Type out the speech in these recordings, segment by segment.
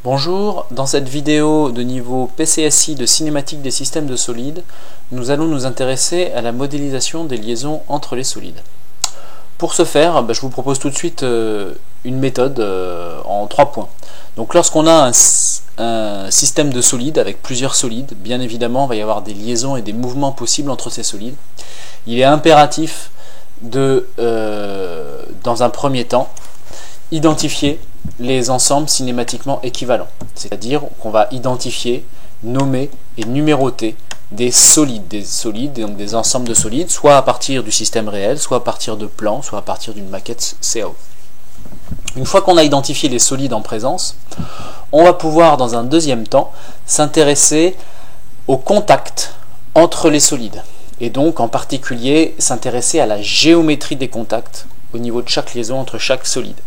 Bonjour, dans cette vidéo de niveau PCSI de cinématique des systèmes de solides, nous allons nous intéresser à la modélisation des liaisons entre les solides. Pour ce faire, je vous propose tout de suite une méthode en 3 points. Donc lorsqu'on a un système de solides avec plusieurs solides, bien évidemment il va y avoir des liaisons et des mouvements possibles entre ces solides. Il est impératif de, dans un premier temps, identifier les ensembles cinématiquement équivalents. C'est-à-dire qu'on va identifier, nommer et numéroter des solides, donc des ensembles de solides, soit à partir du système réel, soit à partir de plans, soit à partir d'une maquette CAO. Une fois qu'on a identifié les solides en présence, on va pouvoir dans un deuxième temps s'intéresser au contact entre les solides. Et donc en particulier s'intéresser à la géométrie des contacts au niveau de chaque liaison entre chaque solide.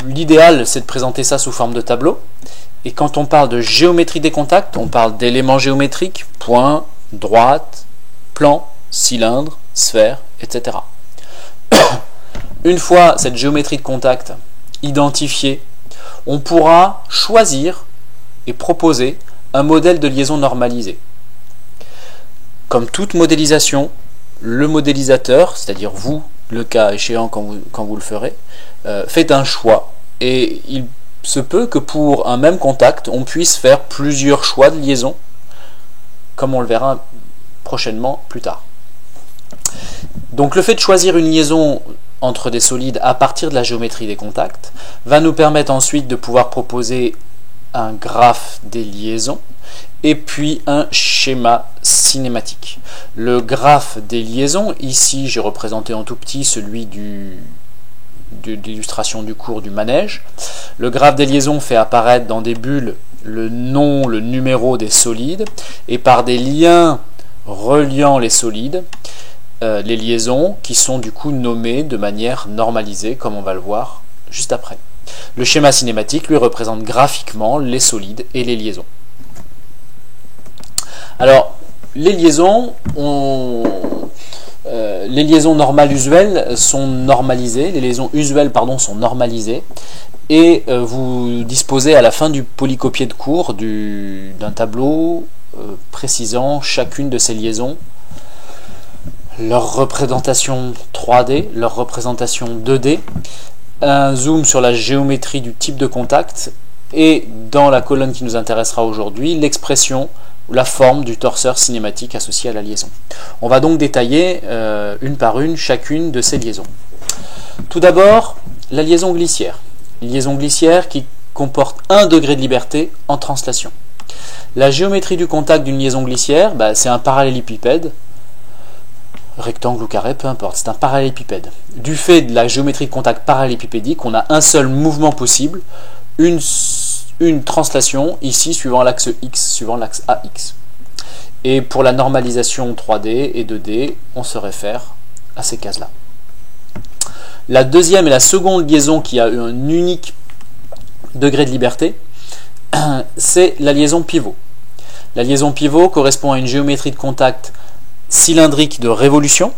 L'idéal, c'est de présenter ça sous forme de tableau. Et quand on parle de géométrie des contacts, on parle d'éléments géométriques, points, droite, plan, cylindre, sphère, etc. Une fois cette géométrie de contact identifiée, on pourra choisir et proposer un modèle de liaison normalisé. Comme toute modélisation, le modélisateur, c'est-à-dire vous, le cas échéant quand vous le ferez, faites un choix et il se peut que pour un même contact on puisse faire plusieurs choix de liaison comme on le verra prochainement plus tard. Donc le fait de choisir une liaison entre des solides à partir de la géométrie des contacts va nous permettre ensuite de pouvoir proposer un graphe des liaisons et puis un schéma cinématique. Le graphe des liaisons, ici j'ai représenté en tout petit celui de l'illustration du cours du manège. Le graphe des liaisons fait apparaître dans des bulles le nom, le numéro des solides et par des liens reliant les solides, les liaisons qui sont du coup nommées de manière normalisée comme on va le voir juste après. Le schéma cinématique lui représente graphiquement les solides et les liaisons. Alors, les liaisons normales usuelles sont normalisées, les liaisons usuelles sont normalisées, et vous disposez à la fin du polycopié de cours d'un tableau précisant chacune de ces liaisons, leur représentation 3D, leur représentation 2D, un zoom sur la géométrie du type de contact, et dans la colonne qui nous intéressera aujourd'hui, l'expression ou la forme du torseur cinématique associé à la liaison. On va donc détailler une par une chacune de ces liaisons. Tout d'abord, la liaison glissière. Une liaison glissière qui comporte 1 degré de liberté en translation. La géométrie du contact d'une liaison glissière, c'est un parallélépipède, rectangle ou carré, peu importe, c'est un parallélépipède. Du fait de la géométrie de contact parallélépipédique, on a un seul mouvement possible, une translation ici suivant l'axe X, suivant l'axe AX. Et pour la normalisation 3D et 2D, on se réfère à ces cases-là. La deuxième et la seconde liaison qui a un unique degré de liberté, c'est la liaison pivot. La liaison pivot correspond à une géométrie de contact cylindrique de révolution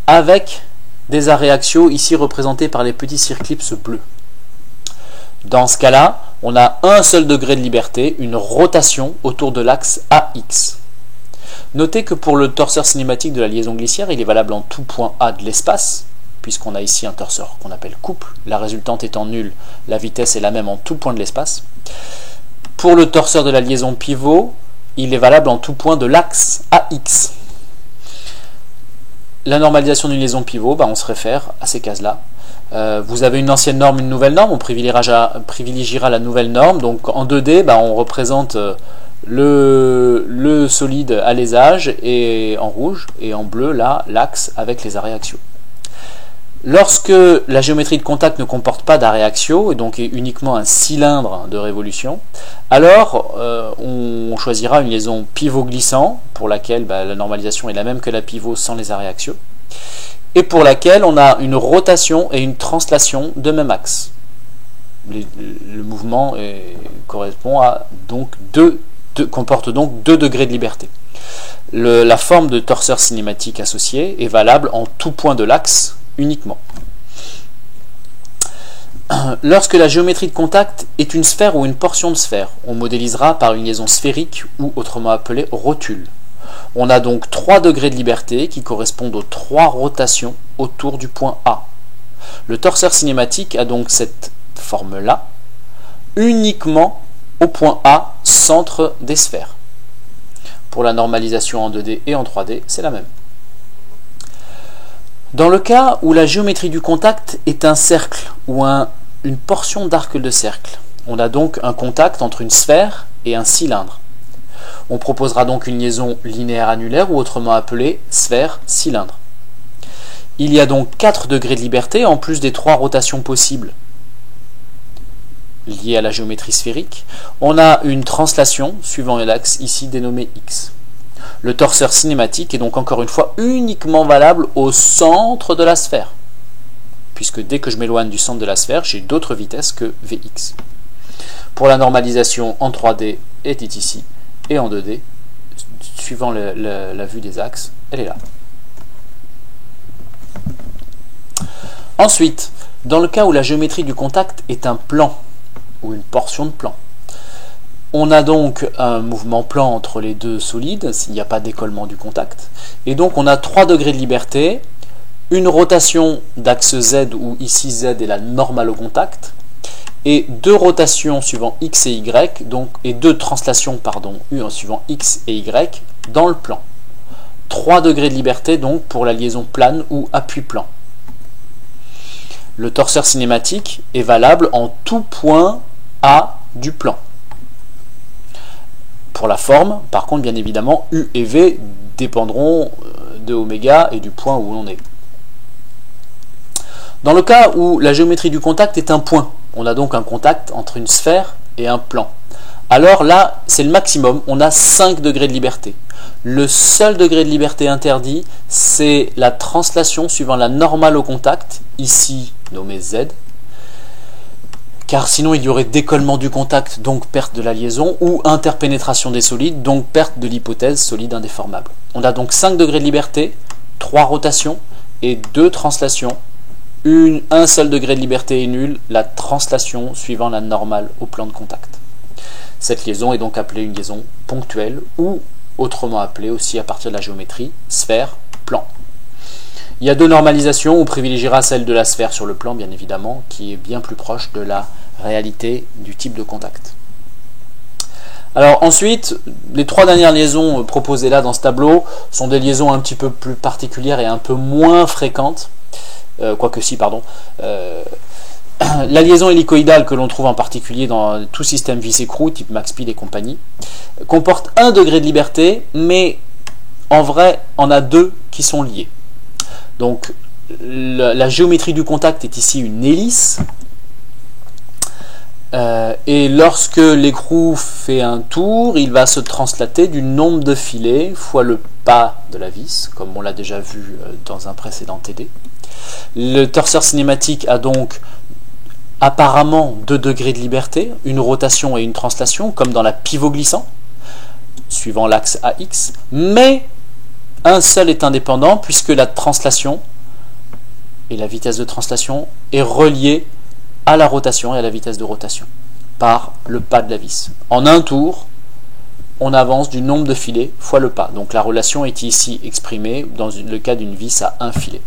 avec des arrêts axiaux ici représentés par les petits circlipses bleus. Dans ce cas-là, on a un seul degré de liberté, une rotation autour de l'axe AX. Notez que pour le torseur cinématique de la liaison glissière, il est valable en tout point A de l'espace, puisqu'on a ici un torseur qu'on appelle couple, la résultante étant nulle, la vitesse est la même en tout point de l'espace. Pour le torseur de la liaison pivot, il est valable en tout point de l'axe AX. La normalisation d'une liaison pivot, on se réfère à ces cases-là. Vous avez une ancienne norme, une nouvelle norme, on privilégiera la nouvelle norme. Donc en 2D, on représente le solide alésage et en rouge, et en bleu, là, l'axe avec les arrêts axiaux. Lorsque la géométrie de contact ne comporte pas d'arrêts axiaux, et donc est uniquement un cylindre de révolution, alors on choisira une liaison pivot glissant, pour laquelle la normalisation est la même que la pivot sans les arrêts axiaux, et pour laquelle on a une rotation et une translation de même axe. Le mouvement correspond à comporte donc 2 degrés de liberté. La forme de torseur cinématique associé est valable en tout point de l'axe uniquement. Lorsque la géométrie de contact est une sphère ou une portion de sphère, on modélisera par une liaison sphérique ou autrement appelée rotule. On a donc 3 degrés de liberté qui correspondent aux 3 rotations autour du point A. Le torseur cinématique a donc cette forme-là, uniquement au point A, centre des sphères. Pour la normalisation en 2D et en 3D, c'est la même. Dans le cas où la géométrie du contact est un cercle ou une portion d'arc de cercle, on a donc un contact entre une sphère et un cylindre. On proposera donc une liaison linéaire annulaire ou autrement appelée sphère-cylindre. Il y a donc 4 degrés de liberté en plus des 3 rotations possibles liées à la géométrie sphérique. On a une translation suivant l'axe ici dénommé X. Le torseur cinématique est donc encore une fois uniquement valable au centre de la sphère, puisque dès que je m'éloigne du centre de la sphère, j'ai d'autres vitesses que Vx. Pour la normalisation en 3D, elle est ici, et en 2D, suivant la vue des axes, elle est là. Ensuite, dans le cas où la géométrie du contact est un plan, ou une portion de plan, on a donc un mouvement plan entre les deux solides, s'il n'y a pas d'écollement du contact, et donc on a 3 degrés de liberté, une rotation d'axe Z, où ici Z est la normale au contact, et 2 rotations suivant X et Y, et 2 translations, suivant X et Y dans le plan. 3 degrés de liberté donc pour la liaison plane ou appui-plan. Le torseur cinématique est valable en tout point A du plan. Pour la forme, par contre, bien évidemment, U et V dépendront de oméga et du point où l'on est. Dans le cas où la géométrie du contact est un point, on a donc un contact entre une sphère et un plan. Alors là, c'est le maximum, on a 5 degrés de liberté. Le seul degré de liberté interdit, c'est la translation suivant la normale au contact, ici nommée Z, car sinon il y aurait décollement du contact, donc perte de la liaison, ou interpénétration des solides, donc perte de l'hypothèse solide indéformable. On a donc 5 degrés de liberté, 3 rotations et 2 translations. Un seul degré de liberté est nul, la translation suivant la normale au plan de contact. Cette liaison est donc appelée une liaison ponctuelle, ou autrement appelée aussi à partir de la géométrie, sphère-plan. Il y a 2 normalisations, on privilégiera celle de la sphère sur le plan, bien évidemment, qui est bien plus proche de la réalité du type de contact. Alors ensuite, les 3 dernières liaisons proposées là dans ce tableau sont des liaisons un petit peu plus particulières et un peu moins fréquentes. Quoique si, pardon. La liaison hélicoïdale que l'on trouve en particulier dans tout système vis-écrou, type Max-Speed et compagnie, comporte 1 degré de liberté, mais en vrai, on a 2 qui sont liés. Donc, la géométrie du contact est ici une hélice, et lorsque l'écrou fait un tour, il va se translater du nombre de filets fois le pas de la vis, comme on l'a déjà vu dans un précédent TD. Le torseur cinématique a donc apparemment 2 degrés de liberté, une rotation et une translation, comme dans la pivot glissant, suivant l'axe AX, mais un seul est indépendant, puisque la translation et la vitesse de translation est reliée à la rotation et à la vitesse de rotation, par le pas de la vis. En un tour, on avance du nombre de filets fois le pas. Donc la relation est ici exprimée dans le cas d'une vis à 1 filet.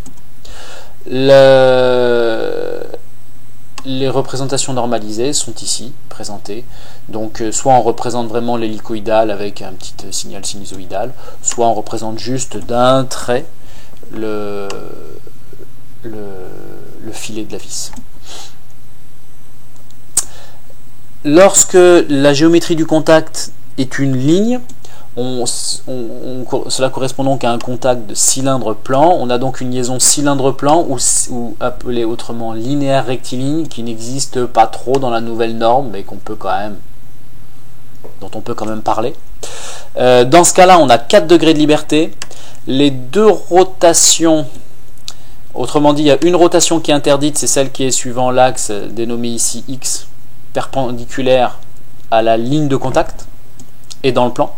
Les représentations normalisées sont ici présentées. Donc soit on représente vraiment l'hélicoïdal avec un petit signal sinusoïdal, soit on représente juste d'un trait le filet de la vis. Lorsque la géométrie du contact est une ligne, cela correspond donc à un contact de cylindre-plan. On a donc une liaison cylindre-plan, ou appelée autrement linéaire rectiligne, qui n'existe pas trop dans la nouvelle norme, mais dont on peut quand même parler. Dans ce cas-là, on a 4 degrés de liberté. Les 2 rotations, autrement dit, il y a une rotation qui est interdite, c'est celle qui est suivant l'axe dénommé ici X, perpendiculaire à la ligne de contact et dans le plan.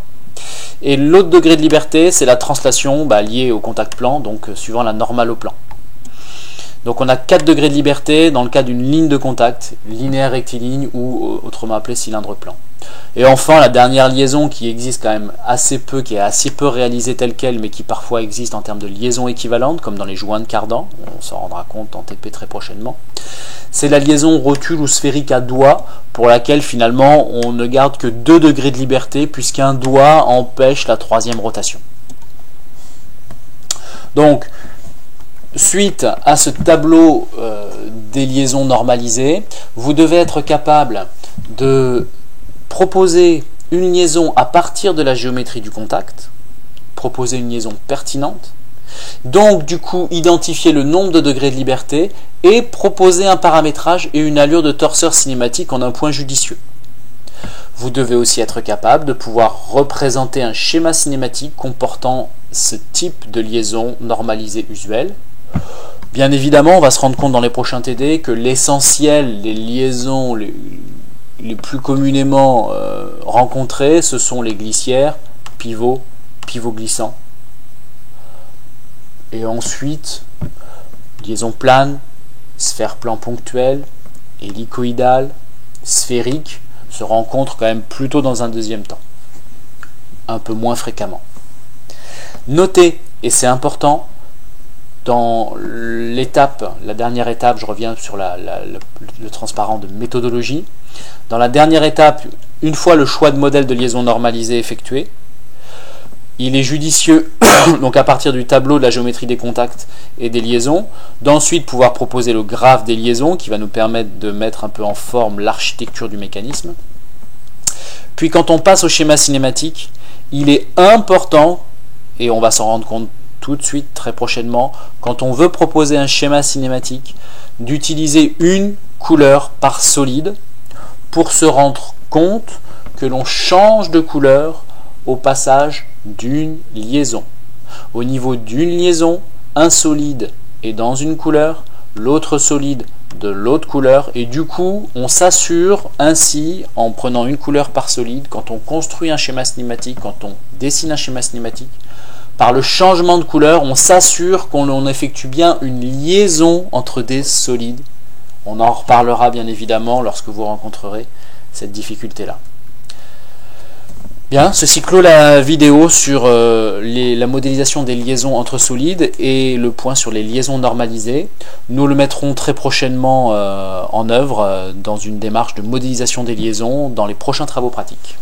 Et l'autre degré de liberté, c'est la translation liée au contact plan, donc suivant la normale au plan. Donc on a 4 degrés de liberté dans le cas d'une ligne de contact, linéaire rectiligne ou autrement appelé cylindre plan. Et enfin la dernière liaison qui existe quand même assez peu, qui est assez peu réalisée telle quelle, mais qui parfois existe en termes de liaison équivalente, comme dans les joints de cardan, on s'en rendra compte en TP très prochainement, c'est la liaison rotule ou sphérique à doigt, pour laquelle finalement on ne garde que 2 degrés de liberté, puisqu'un doigt empêche la troisième rotation. Donc, suite à ce tableau des liaisons normalisées, vous devez être capable de proposer une liaison à partir de la géométrie du contact, proposer une liaison pertinente, donc du coup identifier le nombre de degrés de liberté et proposer un paramétrage et une allure de torseur cinématique en un point judicieux. Vous devez aussi être capable de pouvoir représenter un schéma cinématique comportant ce type de liaison normalisée usuelle. Bien évidemment, on va se rendre compte dans les prochains TD que l'essentiel des liaisons les plus communément rencontrées, ce sont les glissières, pivots, pivots glissants. Et ensuite, liaison plane, sphère plan ponctuel, hélicoïdale, sphérique, se rencontrent quand même plutôt dans un deuxième temps, un peu moins fréquemment. Notez, et c'est important, dans l'étape, la dernière étape, je reviens sur le transparent de méthodologie. Dans la dernière étape, une fois le choix de modèle de liaison normalisée effectué, il est judicieux, donc à partir du tableau de la géométrie des contacts et des liaisons, d'ensuite pouvoir proposer le graphe des liaisons qui va nous permettre de mettre un peu en forme l'architecture du mécanisme. Puis quand on passe au schéma cinématique, il est important, et on va s'en rendre compte tout de suite, très prochainement, quand on veut proposer un schéma cinématique, d'utiliser une couleur par solide pour se rendre compte que l'on change de couleur au passage d'une liaison. Au niveau d'une liaison, un solide est dans une couleur, l'autre solide de l'autre couleur, et du coup on s'assure ainsi, en prenant une couleur par solide, quand on construit un schéma cinématique, quand on dessine un schéma cinématique, par le changement de couleur, on s'assure qu'on effectue bien une liaison entre des solides. On en reparlera bien évidemment lorsque vous rencontrerez cette difficulté-là. Bien, ceci clôt la vidéo sur la modélisation des liaisons entre solides et le point sur les liaisons normalisées. Nous le mettrons très prochainement en œuvre dans une démarche de modélisation des liaisons dans les prochains travaux pratiques.